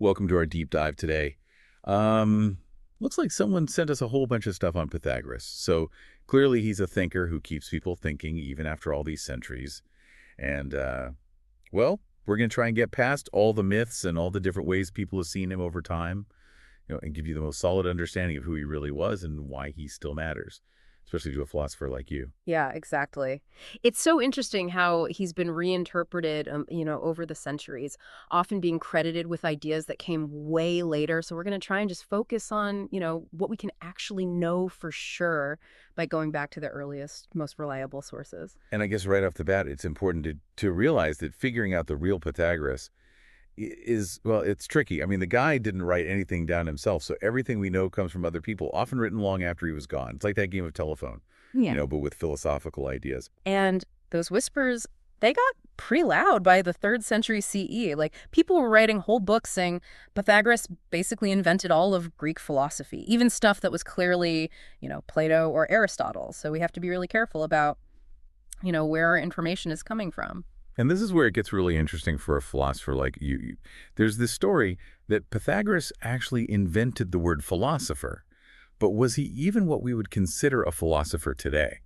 Welcome to our deep dive today. Looks like someone sent us a whole bunch of stuff on Pythagoras. So clearly he's a thinker who keeps people thinking even after all these centuries. And, well, we're going to try and get past all the myths and all the different ways people have seen him over time, and give you the most solid understanding of who he really was and why he still matters, especially to a philosopher like you. Yeah, exactly. It's so interesting how he's been reinterpreted, over the centuries, often being credited with ideas that came way later. So we're going to try and just focus on, what we can actually know for sure by going back to the earliest, most reliable sources. And I guess right off the bat, it's important to realize that figuring out the real Pythagoras is, well, it's tricky. I mean, the guy didn't write anything down himself, so everything we know comes from other people, often written long after he was gone. It's like that game of telephone, Yeah. but with philosophical ideas. And those whispers, they got pretty loud by the 3rd century CE. Like, people were writing whole books saying Pythagoras basically invented all of Greek philosophy, even stuff that was clearly, Plato or Aristotle. So we have to be really careful about, where our information is coming from. And this is where it gets really interesting for a philosopher like you. There's this story that Pythagoras actually invented the word philosopher, but was he even what we would consider a philosopher today?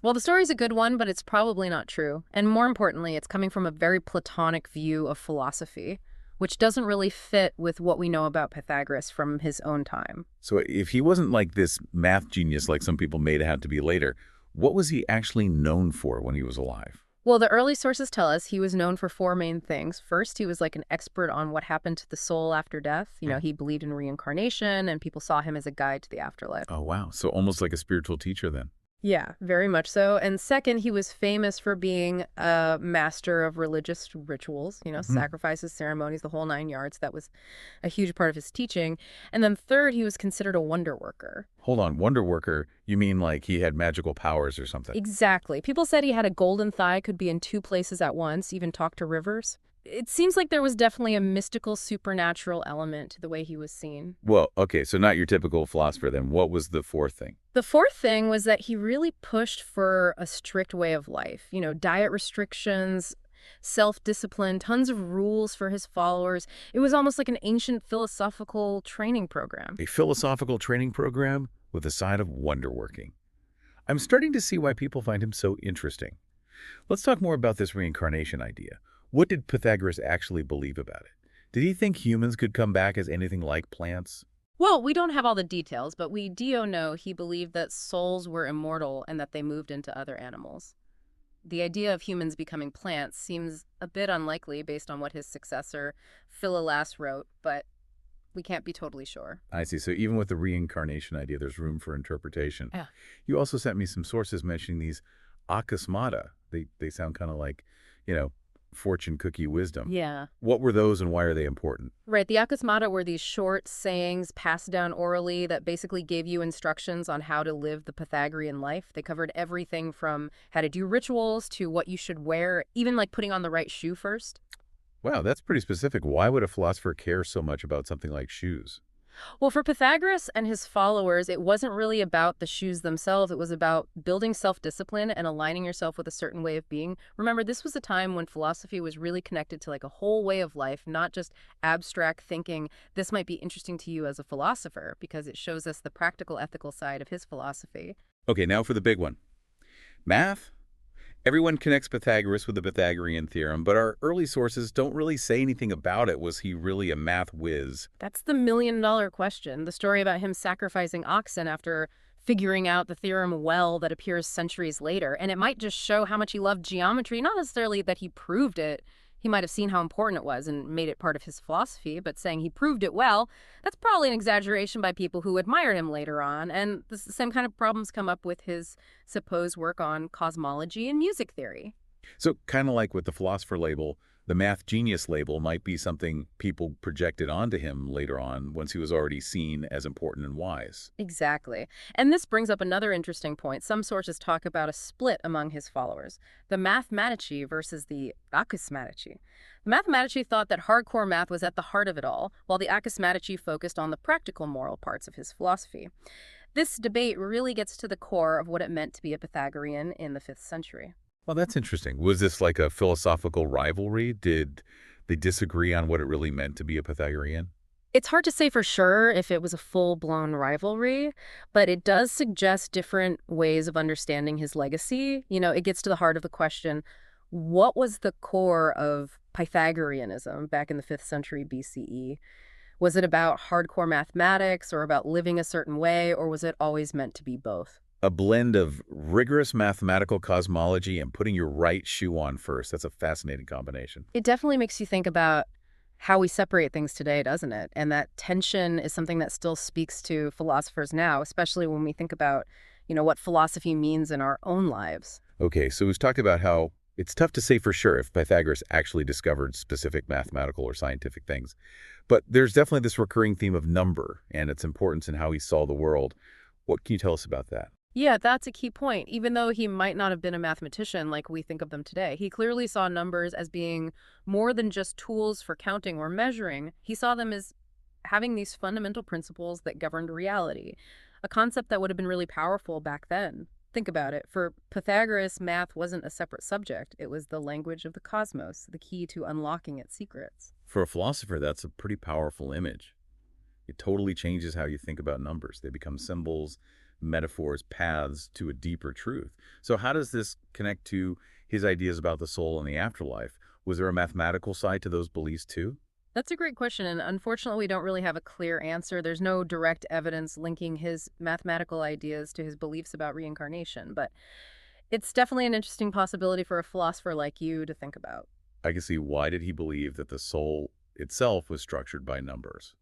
Well, the story's a good one, but it's probably not true. And more importantly, it's coming from a very Platonic view of philosophy, which doesn't really fit with what we know about Pythagoras from his own time. So if he wasn't like this math genius like some people made out to be later, what was he actually known for when he was alive? Well, the early sources tell us he was known for 4 main things. First, he was like an expert on what happened to the soul after death. He believed in reincarnation, and people saw him as a guide to the afterlife. Oh, wow. So almost like a spiritual teacher then. Yeah, very much so. And second, he was famous for being a master of religious rituals, Hmm. sacrifices, ceremonies, the whole 9 yards. That was a huge part of his teaching. And then third, he was considered a wonder worker. Hold on, wonder worker, you mean like he had magical powers or something? Exactly. People said he had a golden thigh, could be in 2 places at once, even talk to rivers. It seems like there was definitely a mystical, supernatural element to the way he was seen. Well, okay, so not your typical philosopher then. What was the fourth thing? The fourth thing was that he really pushed for a strict way of life, diet restrictions, self-discipline, tons of rules for his followers. It was almost like an ancient philosophical training program. A philosophical training program with a side of wonder working. I'm starting to see why people find him so interesting. Let's talk more about this reincarnation idea. What did Pythagoras actually believe about it? Did he think humans could come back as anything like plants? Well, we don't have all the details, but we do know he believed that souls were immortal and that they moved into other animals. The idea of humans becoming plants seems a bit unlikely based on what his successor, Philolaus, wrote, but we can't be totally sure. I see. So even with the reincarnation idea, there's room for interpretation. Yeah. You also sent me some sources mentioning these akasmata. They sound kind of like, you know, fortune cookie wisdom. Yeah. What were those and why are they important? Right. The akasmata were these short sayings passed down orally that basically gave you instructions on how to live the Pythagorean life. They covered everything from how to do rituals to what you should wear, even like putting on the right shoe first. Wow, that's pretty specific. Why would a philosopher care so much about something like shoes? Well, for Pythagoras and his followers, it wasn't really about the shoes themselves. It was about building self-discipline and aligning yourself with a certain way of being. Remember, this was a time when philosophy was really connected to like a whole way of life, not just abstract thinking. This might be interesting to you as a philosopher because it shows us the practical, ethical side of his philosophy. Okay, now for the big one. Math? Everyone connects Pythagoras with the Pythagorean theorem, but our early sources don't really say anything about it. Was he really a math whiz? That's the million-dollar question. The story about him sacrificing oxen after figuring out the theorem well that appears centuries later. And it might just show how much he loved geometry, not necessarily that he proved it. He might have seen how important it was and made it part of his philosophy, but saying he proved it well, that's probably an exaggeration by people who admired him later on. And the same kind of problems come up with his supposed work on cosmology and music theory. So kind of like with the philosopher label, the math genius label might be something people projected onto him later on once he was already seen as important and wise. Exactly. And this brings up another interesting point. Some sources talk about a split among his followers, the mathematici versus the akismatici. The mathematici thought that hardcore math was at the heart of it all, while the akismatici focused on the practical moral parts of his philosophy. This debate really gets to the core of what it meant to be a Pythagorean in the 5th century. Well, that's interesting. Was this like a philosophical rivalry? Did they disagree on what it really meant to be a Pythagorean? It's hard to say for sure if it was a full-blown rivalry, but it does suggest different ways of understanding his legacy. It gets to the heart of the question, what was the core of Pythagoreanism back in the 5th century BCE? Was it about hardcore mathematics or about living a certain way, or was it always meant to be both? A blend of rigorous mathematical cosmology and putting your right shoe on first. That's a fascinating combination. It definitely makes you think about how we separate things today, doesn't it? And that tension is something that still speaks to philosophers now, especially when we think about, what philosophy means in our own lives. Okay, so we've talked about how it's tough to say for sure if Pythagoras actually discovered specific mathematical or scientific things. But there's definitely this recurring theme of number and its importance in how he saw the world. What can you tell us about that? Yeah, that's a key point. Even though he might not have been a mathematician like we think of them today, he clearly saw numbers as being more than just tools for counting or measuring. He saw them as having these fundamental principles that governed reality, a concept that would have been really powerful back then. Think about it. For Pythagoras, math wasn't a separate subject. It was the language of the cosmos, the key to unlocking its secrets. For a philosopher, that's a pretty powerful image. It totally changes how you think about numbers. They become symbols, metaphors, paths to a deeper truth. So how does this connect to his ideas about the soul and the afterlife? Was there a mathematical side to those beliefs too? That's a great question, and unfortunately, we don't really have a clear answer. There's no direct evidence linking his mathematical ideas to his beliefs about reincarnation, but it's definitely an interesting possibility for a philosopher like you to think about. I can see, why did he believe that the soul itself was structured by numbers?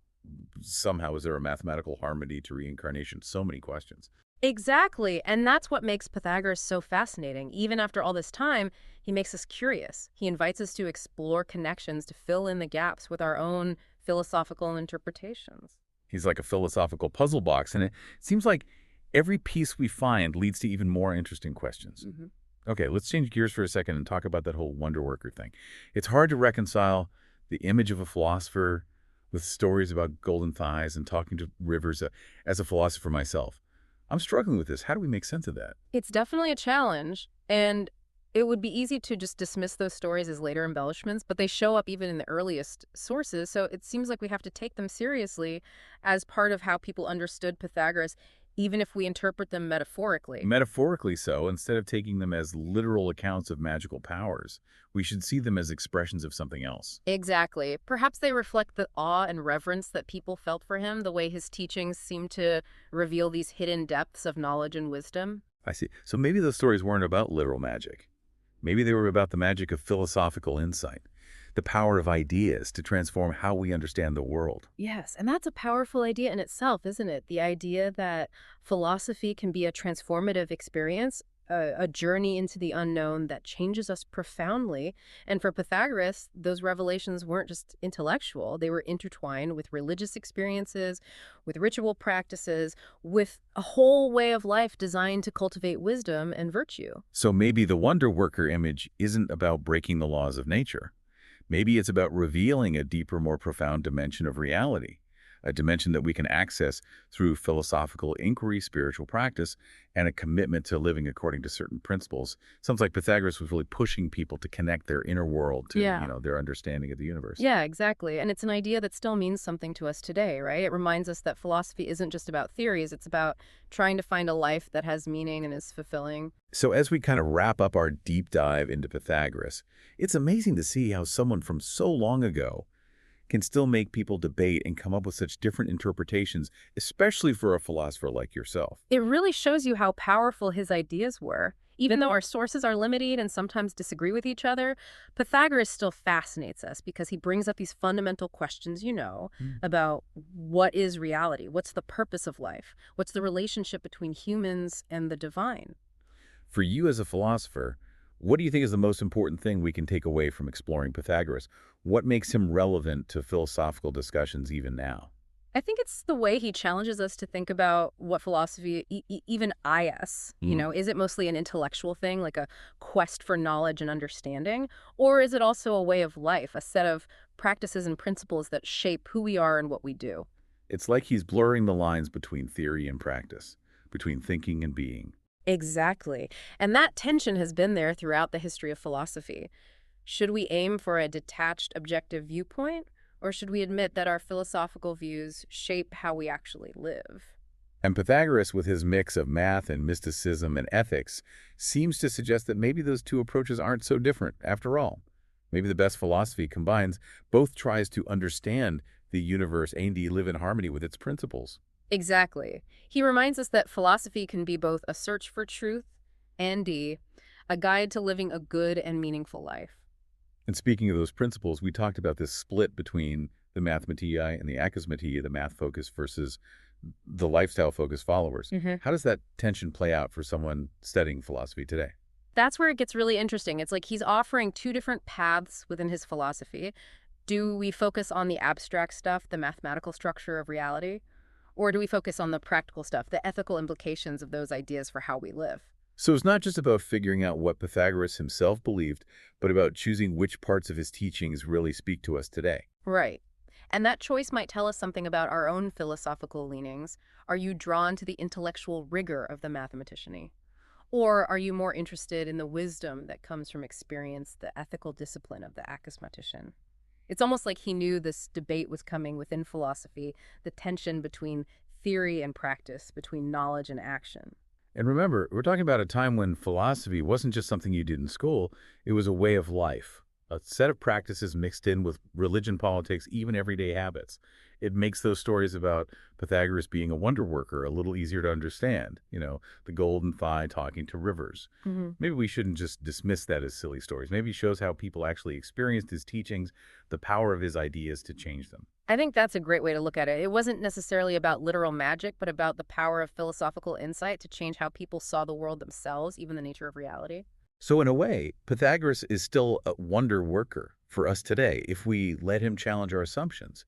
Somehow, is there a mathematical harmony to reincarnation? So many questions. Exactly, and that's what makes Pythagoras so fascinating. Even after all this time, he makes us curious. He invites us to explore connections, to fill in the gaps with our own philosophical interpretations. He's like a philosophical puzzle box, and it seems like every piece we find leads to even more interesting questions. Hmm. Okay, let's change gears for a second and talk about that whole wonder worker thing. It's hard to reconcile the image of a philosopher with stories about golden thighs and talking to rivers as a philosopher myself. I'm struggling with this. How do we make sense of that? It's definitely a challenge, and it would be easy to just dismiss those stories as later embellishments, but they show up even in the earliest sources, so it seems like we have to take them seriously as part of how people understood Pythagoras, even if we interpret them metaphorically. Metaphorically so, instead of taking them as literal accounts of magical powers, we should see them as expressions of something else. Exactly. Perhaps they reflect the awe and reverence that people felt for him, the way his teachings seemed to reveal these hidden depths of knowledge and wisdom. I see. So maybe those stories weren't about literal magic. Maybe they were about the magic of philosophical insight, the power of ideas to transform how we understand the world. Yes, and that's a powerful idea in itself, isn't it? The idea that philosophy can be a transformative experience, a journey into the unknown that changes us profoundly. And for Pythagoras, those revelations weren't just intellectual, they were intertwined with religious experiences, with ritual practices, with a whole way of life designed to cultivate wisdom and virtue. So maybe the wonder worker image isn't about breaking the laws of nature. Maybe it's about revealing a deeper, more profound dimension of reality, a dimension that we can access through philosophical inquiry, spiritual practice, and a commitment to living according to certain principles. Sounds like Pythagoras was really pushing people to connect their inner world to, Yeah. their understanding of the universe. Yeah, exactly. And it's an idea that still means something to us today, right? It reminds us that philosophy isn't just about theories, it's about trying to find a life that has meaning and is fulfilling. So as we kind of wrap up our deep dive into Pythagoras, it's amazing to see how someone from so long ago can still make people debate and come up with such different interpretations, especially for a philosopher like yourself. It really shows you how powerful his ideas were. Even though our sources are limited and sometimes disagree with each other, Pythagoras still fascinates us because he brings up these fundamental questions, Mm. about what is reality? What's the purpose of life? What's the relationship between humans and the divine? For you as a philosopher, what do you think is the most important thing we can take away from exploring Pythagoras? What makes him relevant to philosophical discussions even now? I think it's the way he challenges us to think about what philosophy, even IS, Mm. is it mostly an intellectual thing, like a quest for knowledge and understanding? Or is it also a way of life, a set of practices and principles that shape who we are and what we do? It's like he's blurring the lines between theory and practice, between thinking and being. Exactly. And that tension has been there throughout the history of philosophy. Should we aim for a detached, objective viewpoint, or should we admit that our philosophical views shape how we actually live? And Pythagoras, with his mix of math and mysticism and ethics, seems to suggest that maybe those two approaches aren't so different after all. Maybe the best philosophy combines both, tries to understand the universe and to live in harmony with its principles. Exactly. He reminds us that philosophy can be both a search for truth and a guide to living a good and meaningful life. And speaking of those principles, we talked about this split between the mathematii and the akismatii, the math focus versus the lifestyle focus followers. How does that tension play out for someone studying philosophy today? That's where it gets really interesting. It's like he's offering two different paths within his philosophy. Do we focus on the abstract stuff, the mathematical structure of reality? Or do we focus on the practical stuff, the ethical implications of those ideas for how we live? So it's not just about figuring out what Pythagoras himself believed, but about choosing which parts of his teachings really speak to us today. Right. And that choice might tell us something about our own philosophical leanings. Are you drawn to the intellectual rigor of the mathematician? Or are you more interested in the wisdom that comes from experience, the ethical discipline of the akismatician? It's almost like he knew this debate was coming within philosophy, the tension between theory and practice, between knowledge and action. And remember, we're talking about a time when philosophy wasn't just something you did in school, it was a way of life, a set of practices mixed in with religion, politics, even everyday habits. It makes those stories about Pythagoras being a wonder worker a little easier to understand. The golden thigh talking to rivers. Maybe we shouldn't just dismiss that as silly stories. Maybe it shows how people actually experienced his teachings, the power of his ideas to change them. I think that's a great way to look at it. It wasn't necessarily about literal magic, but about the power of philosophical insight to change how people saw the world themselves, even the nature of reality. So in a way, Pythagoras is still a wonder worker for us today if we let him challenge our assumptions,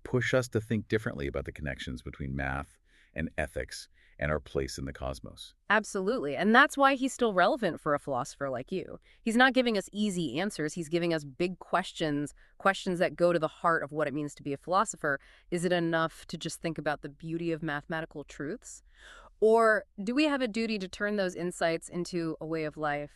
push us to think differently about the connections between math and ethics and our place in the cosmos. Absolutely. And that's why he's still relevant for a philosopher like you. He's not giving us easy answers. He's giving us big questions, questions that go to the heart of what it means to be a philosopher. Is it enough to just think about the beauty of mathematical truths? Or do we have a duty to turn those insights into a way of life,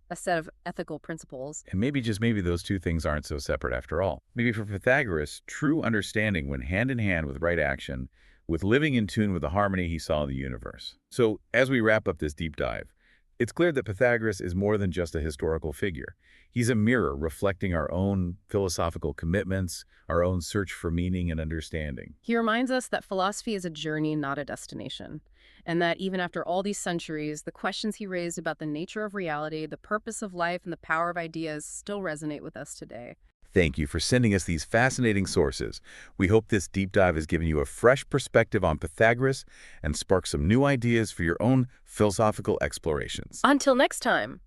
a set of ethical principles? And maybe, just maybe, those two things aren't so separate after all. Maybe for Pythagoras, true understanding went hand in hand with right action, with living in tune with the harmony he saw in the universe. So as we wrap up this deep dive, it's clear that Pythagoras is more than just a historical figure. He's a mirror reflecting our own philosophical commitments, our own search for meaning and understanding. He reminds us that philosophy is a journey, not a destination, and that even after all these centuries, the questions he raised about the nature of reality, the purpose of life, and the power of ideas still resonate with us today. Thank you for sending us these fascinating sources. We hope this deep dive has given you a fresh perspective on Pythagoras and sparked some new ideas for your own philosophical explorations. Until next time.